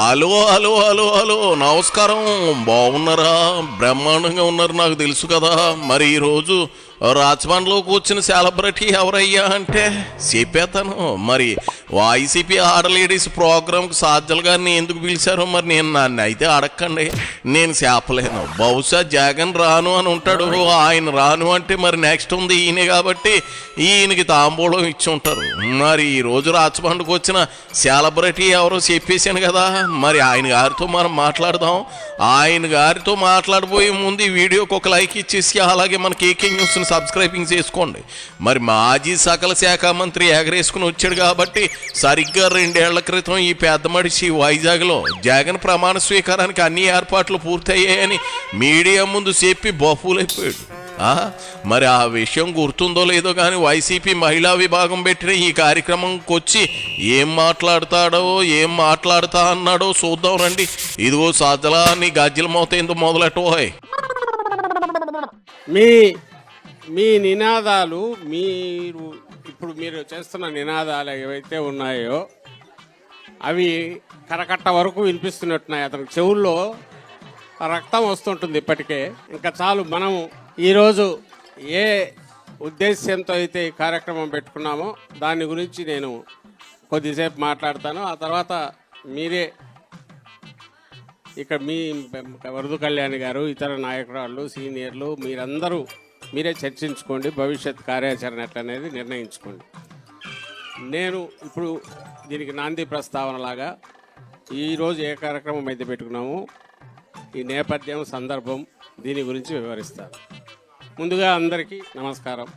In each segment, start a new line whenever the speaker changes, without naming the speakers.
Hello hello hello hello నమస్కారం. బాగున్నారా? బ్రహ్మాండంగా ఉన్నారు, నాకు తెలుసు కదా. మరి ఈరోజు రాజమండ్రిలోకి వచ్చిన సెలబ్రిటీ ఎవరయ్యా అంటే చెప్పేతాను. మరి వైసీపీ ఆడలేడీస్ ప్రోగ్రాంకి సాధ్యలు గారిని ఎందుకు పిలిచారో మరి నేను నన్ను అయితే అడగండి, నేను చెప్పలేను. బహుశా జగన్ రాను అని ఉంటాడు, ఆయన రాను అంటే మరి నెక్స్ట్ ఉంది ఈయనే కాబట్టి ఈయనకి తాంబూలం ఇచ్చి ఉంటారు. మరి ఈరోజు రాజమండ్రికి వచ్చిన సెలబ్రిటీ ఎవరో చెప్పేశాను కదా, మరి ఆయన గారితో మనం మాట్లాడదాం. ఆయన గారితో మాట్లాడబోయే ముందు ఈ వీడియోకి ఒక లైక్ ఇచ్చేసి అలాగే మన కేకే న్యూస్ని సబ్స్క్రైబింగ్ చేసుకోండి. మరి మాజీ సకల శాఖ మంత్రి ఎగరేసుకుని వచ్చాడు కాబట్టి సరిగ్గా 2 ఏళ్ల క్రితం ఈ పెద్ద మనిషి వైజాగ్లో జగన్ ప్రమాణ స్వీకారానికి అన్ని ఏర్పాట్లు పూర్తయ్యాయని మీడియా ముందు చెప్పి బఫూలైపోయాడు. మరి ఆ విషయం గుర్తుందో లేదో కానీ వైసీపీ మహిళా విభాగం పెట్టిన ఈ కార్యక్రమంకి వచ్చి ఏం మాట్లాడుతా అన్నాడో చూద్దాం రండి. ఇదిగో సాధ్యలా నీ గజ్జల మోత ఎందుకు మొదలెట్టోయ్.
మీ నినాదాలు మీరు చేస్తున్న నినాదాలు ఏవైతే ఉన్నాయో అవి కరకట్ట వరకు వినిపిస్తున్నట్టున్నాయి. అతని చెవుల్లో రక్తం వస్తుంటుంది ఇప్పటికే. ఇంకా చాలు. మనం ఈరోజు ఏ ఉద్దేశ్యంతో అయితే ఈ కార్యక్రమం పెట్టుకున్నామో దాని గురించి నేను కొద్దిసేపు మాట్లాడతాను. ఆ తర్వాత మీరే ఇక్కడ మీ వరదు కళ్యాణి గారు, ఇతర నాయకురాళ్ళు, సీనియర్లు మీరే చర్చించుకోండి. భవిష్యత్ కార్యాచరణ ఎట్లనేది నిర్ణయించుకోండి. నేను ఇప్పుడు దీనికి నాంది ప్రస్తావనలాగా ఈరోజు ఏ కార్యక్రమం అయితే పెట్టుకున్నామో ఈ నేపథ్యం, సందర్భం, దీని గురించి వివరిస్తాను. ముందుగా అందరికీ నమస్కారం.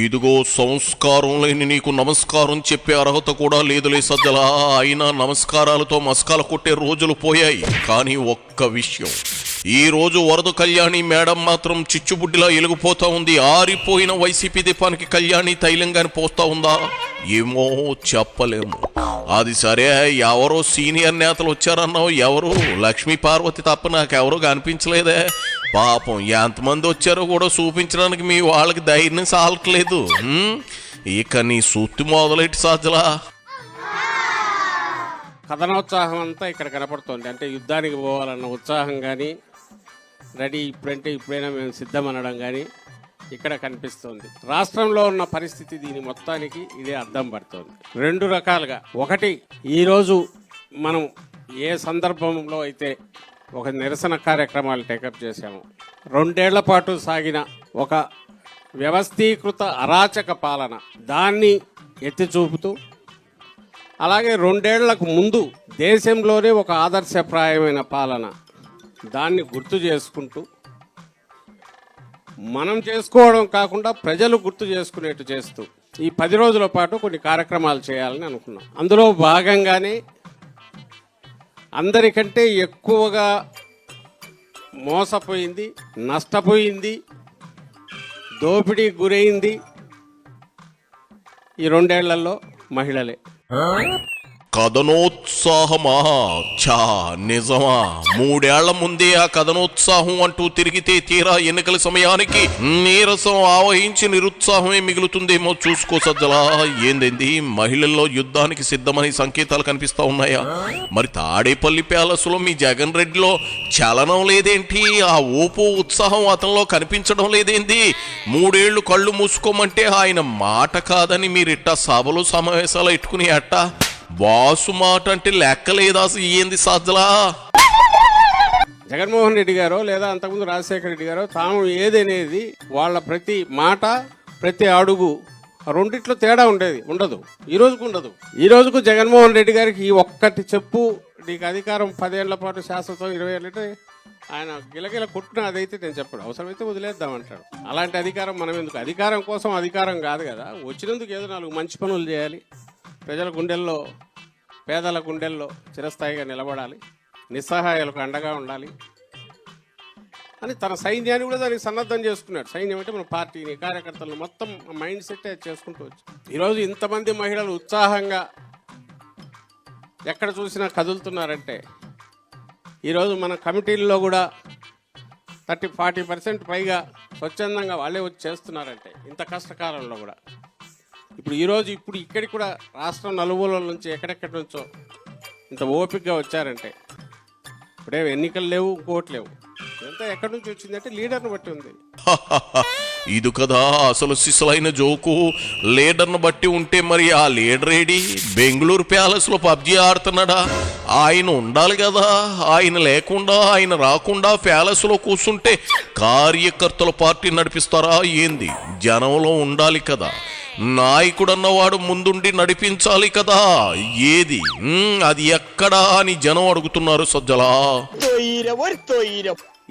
ఇదిగో సంస్కారం లేని నీకు నమస్కారం చెప్పే అర్హత కూడా లేదులే సజ్జలా. అయినా నమస్కారాలతో మస్కాల కొట్టే రోజులు పోయాయి. కానీ ఒక్క విషయం, ఈ రోజు వరద కళ్యాణి మేడం మాత్రం చిచ్చుబుడ్డిలా ఎలిగిపోతా ఉంది. ఆరిపోయిన వైసీపీ దీపానికి కళ్యాణి తైలంగాని పోస్తా ఉందా ఏమో చెప్పలేము. అది సరే, ఎవరో సీనియర్ నేతలు వచ్చారన్నావు. ఎవరు? లక్ష్మీ పార్వతి తప్ప నాకెవరో కనిపించలేదే. పాపం ఎంతమంది వచ్చారో కూడా చూపించడానికి మీ వాళ్ళకి ధైర్యం సాలట్లేదు. ఇక నీ సూత్తి మొదలెట్టి సాధ్యలా.
కథనోత్సాహం అంతా ఇక్కడ కనపడుతోంది. అంటే యుద్ధానికి పోవాలన్న ఉత్సాహం కానీ, రెడీ ఇప్పుడంటే ఇప్పుడైనా మేము సిద్ధమనడం కానీ ఇక్కడ కనిపిస్తోంది. రాష్ట్రంలో ఉన్న పరిస్థితి దీని మొత్తానికి ఇదే అర్థం పడుతోంది 2 రకాలుగా. ఒకటి, ఈరోజు మనం ఏ సందర్భంలో అయితే ఒక నిరసన కార్యక్రమాలు టేకప్ చేశాము, 2 ఏళ్ల పాటు సాగిన ఒక వ్యవస్థీకృత అరాచక పాలన, దాన్ని ఎత్తి చూపుతూ, అలాగే 2 ఏళ్లకు ముందు దేశంలోనే ఒక ఆదర్శప్రాయమైన పాలన, దాన్ని గుర్తు చేసుకుంటూ, మనం చేసుకోవడం కాకుండా ప్రజలు గుర్తు చేసుకునేట్టు చేస్తూ ఈ 10 రోజుల పాటు కొన్ని కార్యక్రమాలు చేయాలని అనుకున్నాం. అందులో భాగంగానే అందరికంటే ఎక్కువగా మోసపోయింది, నష్టపోయింది, దోపిడీకి గురైంది ఈ 2 ఏళ్లలో మహిళలే.
కథనోత్సాహమా? చా నిజమా? 3 ఏళ్ల ముందే ఆ కథనోత్సాహం అంటూ తిరిగితే తీరా ఎన్నికల సమయానికి నీరసం ఆవహించి నిరుత్సాహమే మిగులుతుందేమో చూసుకో సజ్జలా. ఏందేంది, మహిళల్లో యుద్ధానికి సిద్ధమని సంకేతాలు కనిపిస్తా ఉన్నాయా? మరి తాడేపల్లి ప్యాలెస్లో మీ జగన్ రెడ్డిలో చలనం లేదేంటి? ఆ ఊపు ఉత్సాహం అతనిలో కనిపించడం లేదేంది? 3 ఏళ్లు కళ్ళు మూసుకోమంటే ఆయన మాట కాదని మీరిట్టా సభలు సమావేశాలు ఎట్టుకుని అట్టా బాసు మాట అంటే లెక్కలేదా? ఏంది సాధ్యలా?
జగన్మోహన్ రెడ్డి గారో లేదా అంతకుముందు రాజశేఖర రెడ్డి గారో తాము ఏదనేది వాళ్ళ ప్రతి మాట, ప్రతి అడుగు, రెండిట్లో తేడా ఉండదు. ఈ రోజుకు ఉండదు. ఈ రోజుకు జగన్మోహన్ రెడ్డి గారికి ఈ ఒక్కటి చెప్పు, నీకు అధికారం 10 ఏళ్ల పాటు శాశ్వతం, 20 ఏళ్ళంటే ఆయన గిలగిల కొట్టిన అదైతే నేను చెప్పడు, అవసరమైతే వదిలేద్దామంటాడు. అలాంటి అధికారం మనం ఎందుకు? అధికారం కోసం అధికారం కాదు కదా, వచ్చినందుకు ఏదో 4 మంచి పనులు చేయాలి, ప్రజల గుండెల్లో, పేదల గుండెల్లో చిరస్థాయిగా నిలబడాలి, నిస్సహాయాలకు అండగా ఉండాలి అని తన సైన్యాన్ని కూడా దానికి సన్నద్ధం చేసుకున్నాడు. సైన్యం అంటే మన పార్టీని, కార్యకర్తలను మొత్తం మైండ్ సెట్ చేసుకుంటూ వచ్చి ఈరోజు ఇంతమంది మహిళలు ఉత్సాహంగా ఎక్కడ చూసినా కదులుతున్నారంటే, ఈరోజు మన కమిటీల్లో కూడా 30-40% పైగా స్వచ్ఛందంగా వాళ్ళే వచ్చి చేస్తున్నారంటే ఇంత కష్టకాలంలో కూడా. ఇప్పుడు ఇక్కడికి కూడా రాష్ట్రం నలుమూలల నుంచి ఎక్కడెక్కడి నుంచో ఇంత ఓపికగా వచ్చారంటే. ఇప్పుడే ఎన్నికలు లేవు, ఇంకోటి లేవు. ఇదంతా ఎక్కడి నుంచి వచ్చిందంటే లీడర్ని బట్టి ఉంది.
ఇది కదా అసలు సిసలైన జోకు. లీడర్ను బట్టి ఉంటే మరి ఆ లీడర్ ఏడి? బెంగళూరు ప్యాలెస్ లో పబ్జీ ఆడుతున్నాడా? ఆయన ఉండాలి కదా. ఆయన లేకుండా, ఆయన రాకుండా ప్యాలెస్ లో కూర్చుంటే కార్యకర్తల పార్టీ నడిపిస్తారా ఏంది? జనంలో ఉండాలి కదా. నాయకుడన్నవాడు ముందుండి నడిపించాలి కదా. ఏది అది ఎక్కడా అని జనం అడుగుతున్నారు సజ్జలా.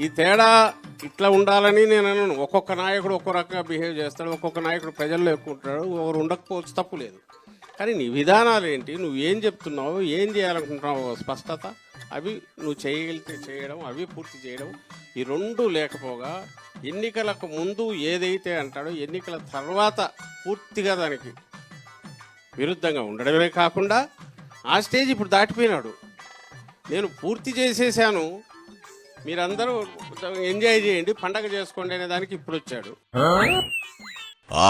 ఈ తేడా ఇట్లా ఉండాలని నేను అనను. ఒక్కొక్క నాయకుడు ఒక్కో రకంగా బిహేవ్ చేస్తాడు, ఒక్కొక్క నాయకుడు ప్రజల్లో ఎక్కువ ఉంటాడు, ఒకరు ఉండకపోవచ్చు, తప్పు లేదు. కానీ నీ విధానాలు ఏంటి, నువ్వు ఏం చెప్తున్నావు, ఏం చేయాలనుకుంటున్నావు, స్పష్టత, అవి నువ్వు చేయగలిగితే చేయడం, అవి పూర్తి చేయడం, ఈ రెండు లేకపోగా ఎన్నికలకు ముందు ఏదైతే అంటాడో ఎన్నికల తర్వాత పూర్తిగా దానికి విరుద్ధంగా ఉండడమే కాకుండా ఆ స్టేజ్ ఇప్పుడు దాటిపోయినాడు. నేను పూర్తి చేసేసాను, మీరందరూ ఎంజాయ్ చేయండి, పండగ చేసుకోండి అనే దానికి ఇప్పుడు వచ్చాడు.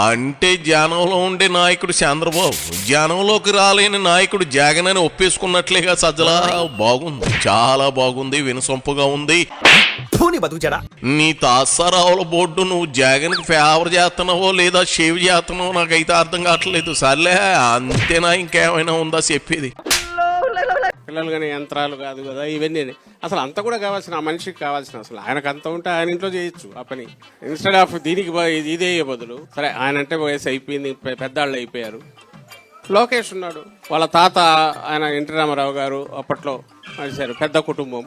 అంటే జనంలో ఉండే నాయకుడు చంద్రబాబు, జనంలోకి రాలేని నాయకుడు జగన్ అని ఒప్పేసుకున్నట్లేగా సజ్జలా. బాగుంది, చాలా బాగుంది, వినసొంపుగా ఉంది. నీ తాసారావుల బోర్డు నువ్వు జగన్ కి ఫేవర్ చేస్తున్నావో లేదా షేవ్ చేస్తున్నావో నాకైతే అర్థం కావట్లేదు. సర్లే, అంతేనా, ఇంకేమైనా ఉందా చెప్పేది?
పిల్లలు కానీ యంత్రాలు కాదు కదా ఇవన్నీ. అసలు అంత కూడా కావాల్సిన ఆ మనిషికి కావాల్సిన, అసలు ఆయనకు అంత ఉంటే ఆయన ఇంట్లో చేయొచ్చు ఆ పని. ఇన్స్టెడ్ ఆఫ్ దీనికి ఇదే బదులు, సరే ఆయన అంటే వయసు అయిపోయింది, పెద్దాళ్ళు అయిపోయారు. లోకేష్ ఉన్నాడు, వాళ్ళ తాత ఆయన ఎన్టీ రామారావు గారు అప్పట్లో నడిచారు, పెద్ద కుటుంబం.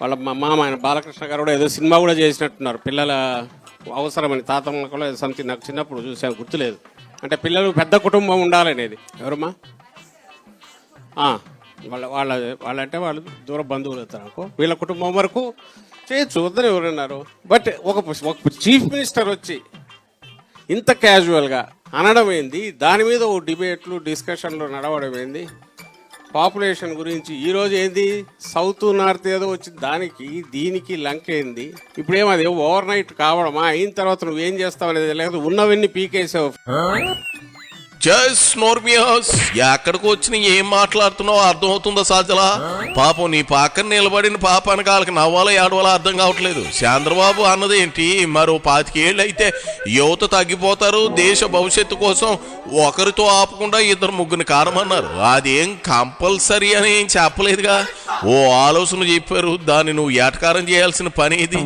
వాళ్ళ మామ ఆయన బాలకృష్ణ గారు కూడా ఏదో సినిమా కూడా చేసినట్టున్నారు, పిల్లల అవసరమని. తాతమ్మకు కూడా సంథింగ్, నాకు చిన్నప్పుడు చూసాను, గుర్తులేదు. అంటే పిల్లలు పెద్ద కుటుంబం ఉండాలనేది. ఎవరమ్మా? వాళ్ళంటే వాళ్ళు దూర బంధువులు అవుతారు అనుకో. వీళ్ళ కుటుంబం వరకు చేయొచ్చు, వద్దని ఎవరన్నారు. బట్ ఒక చీఫ్ మినిస్టర్ వచ్చి ఇంత క్యాజువల్గా అనడం ఏంది, దాని మీద ఓ డిబేట్లు డిస్కషన్లు నడవడం ఏంది, పాపులేషన్ గురించి. ఈరోజు ఏంది సౌత్ నార్త్ ఏదో వచ్చింది, దానికి దీనికి లంక్ ఏంది. ఇప్పుడేమది ఓవర్ నైట్ కావడమా? అయిన తర్వాత నువ్వేం చేస్తావు అనేది లేదు, ఉన్నవన్నీ పీకేసావు.
జస్ట్ నోర్మియాస్, ఎక్కడికి వచ్చి ఏం మాట్లాడుతున్నావో అర్థమవుతుందా సాజలా? పాపం నీ పక్కన నిలబడిన పాపానికి వాళ్ళకి నవ్వాలో ఏడవాలో అర్థం కావట్లేదు. చంద్రబాబు అన్నది ఏంటి, మరో 25 ఏళ్ళు అయితే యువత తగ్గిపోతారు, దేశ భవిష్యత్తు కోసం ఒకరితో ఆపకుండా 2-3 కారమన్నారు. అదేం కంపల్సరీ అని ఏం చెప్పలేదుగా, ఓ ఆలోచన చెప్పారు. దాన్ని నువ్వు ఏటకారం చేయాల్సిన పని ఇది.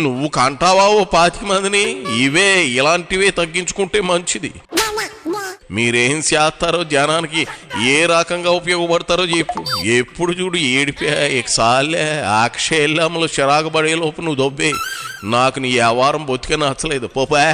నువ్వు కంటావా ఓ 25 మందిని? ఇవే ఇలాంటివే తగ్గించుకుంటే మంచిది. మీరేం చేస్తారో, జనానికి ఏ రకంగా ఉపయోగపడతారో చెప్పు. ఎప్పుడు చూడు ఏడిపే సాలే అక్షయమ్మలో చిరాకు పడే లోపు నువ్వు దొబ్బే. నాకు నీ వ్యవహారం బొత్తిగా నచ్చలేదు. పోపా.